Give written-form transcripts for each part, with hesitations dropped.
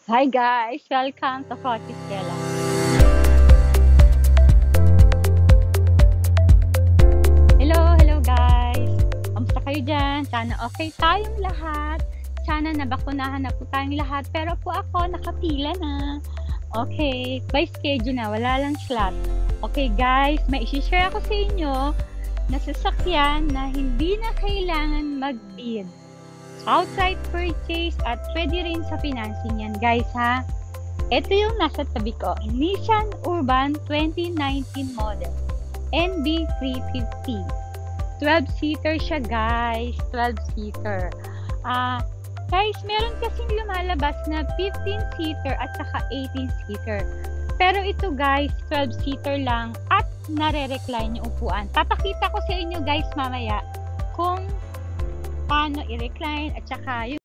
Hi guys! Welcome to Coach's Kela. Hello guys! Kamusta kayo dyan? Sana okay tayong lahat. Sana nabakunahan na po tayong lahat. Pero po ako, nakapila na. Okay, by schedule na. Wala lang slot. Okay guys, may isi-share ako sa inyo na sasakyan na hindi na kailangan mag-bid. Outright purchase at pwede rin sa financing yan guys ha. Ito yung nasa tabi ko, Nissan Urban 2019 model, NB350. 12-seater siya guys, 12-seater. Guys, meron kasing lumalabas na 15-seater at saka 18-seater. Pero ito guys, 12-seater lang at nare-recline yung upuan. Papakita ko sa inyo guys mamaya kung paano i-recline at saka yung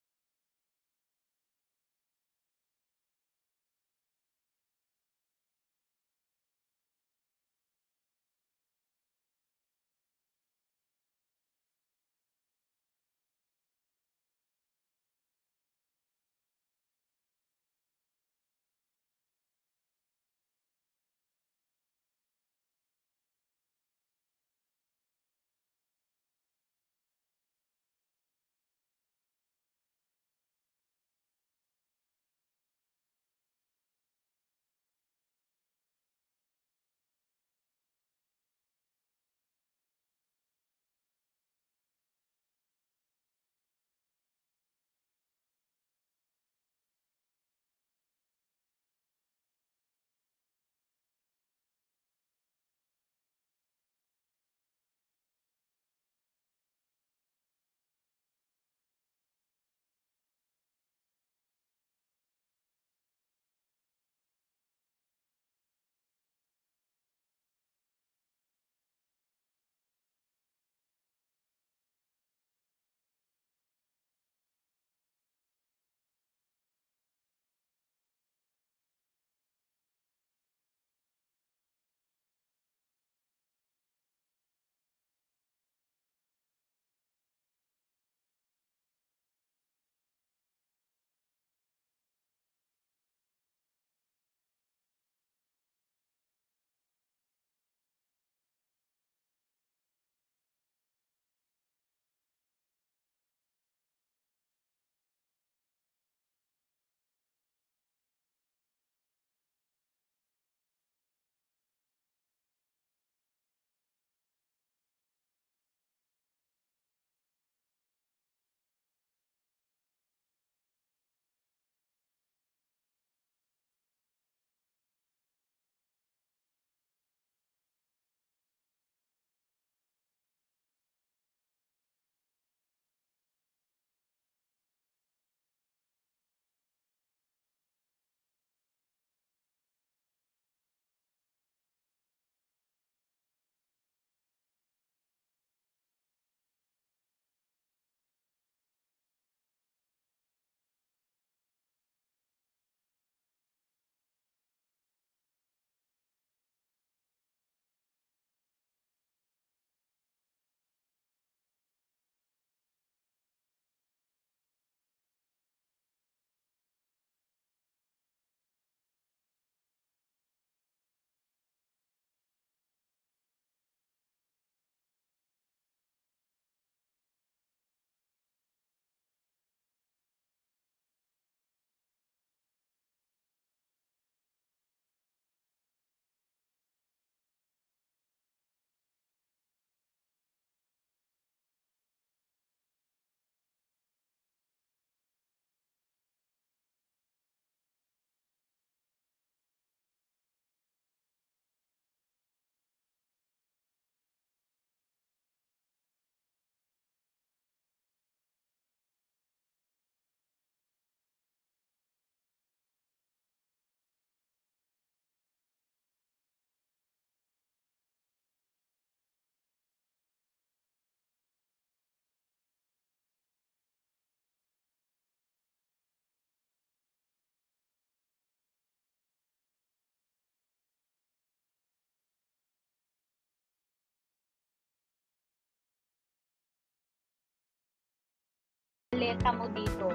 paleta mo dito.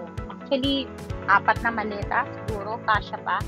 Actually, 4 na maleta. Siguro, kasya pa.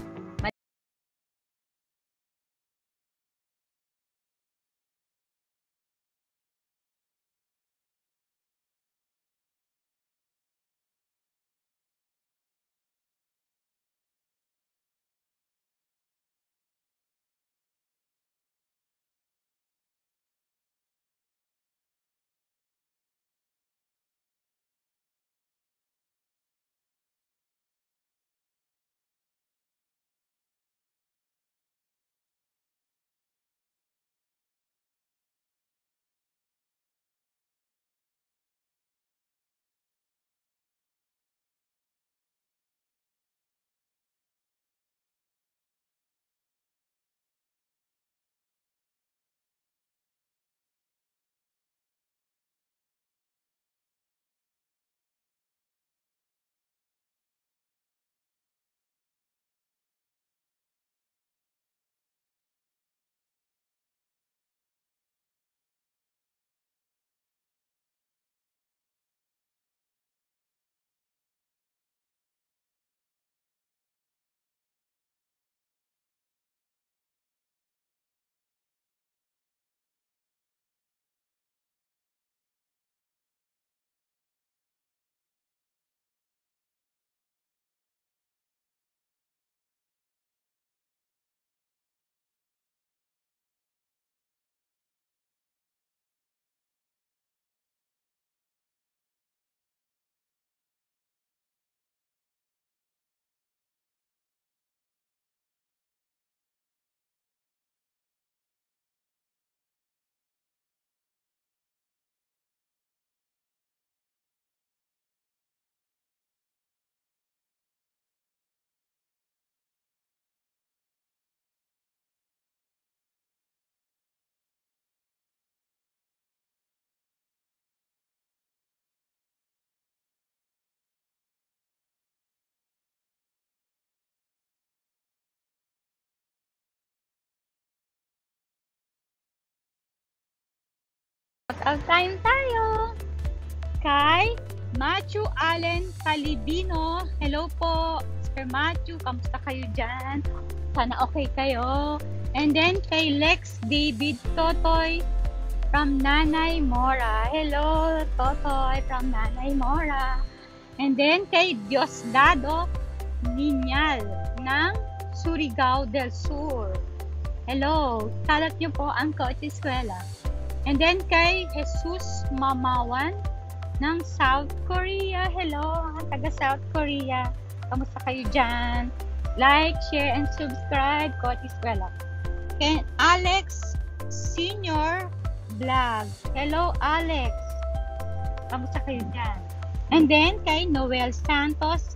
Shout time tayo kay Matthew Allen Calibino. Hello po, Sir Matthew. Kamusta kayo dyan? Sana okay kayo. And then kay Lex David Totoy from Nanay Mora. Hello, Totoy from Nanay Mora. And then kay Diosdado Ninyal ng Surigao del Sur. Hello, salat niyo po ang Coach Eskwela. And then kay Jesus Mamawan ng South Korea. Hello, ang taga South Korea. Kamusta kayo dyan? Like, share, and subscribe, Coach Eskwela. Kay Alex Senior Vlog. Hello, Alex. Kamusta kayo dyan? And then kay Noel Santos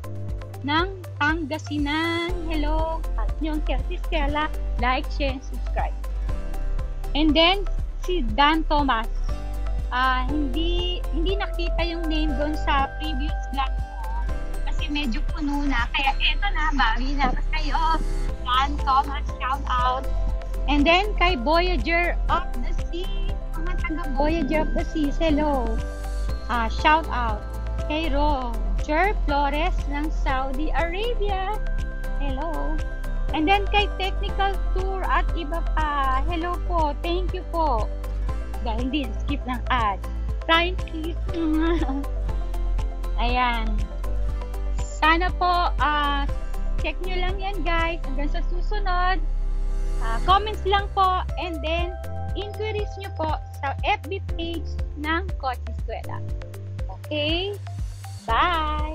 ng Pangasinan. Hello, yung Coach Eskwela. Like, share, and subscribe. And then si Dan Thomas. Hindi nakita yung name doon sa previous vlog ko kasi medyo puno na. Kaya eto na, bawi na kayo. Dan Thomas, shout out. And then kay Voyager of the Sea. Mga taga Voyager of the Sea, hello. Shout out. Kay Roger Flores ng Saudi Arabia. Hello. And then kay Technical Tour at iba pa. Hello po. Thank you po. Dahil hindi skip ng ad. Thank you. Ayan. Sana po check nyo lang yan guys. Hanggang sa susunod. Comments lang po. And then inquiries nyo po sa FB page ng Coach Eskwela. Okay? Bye!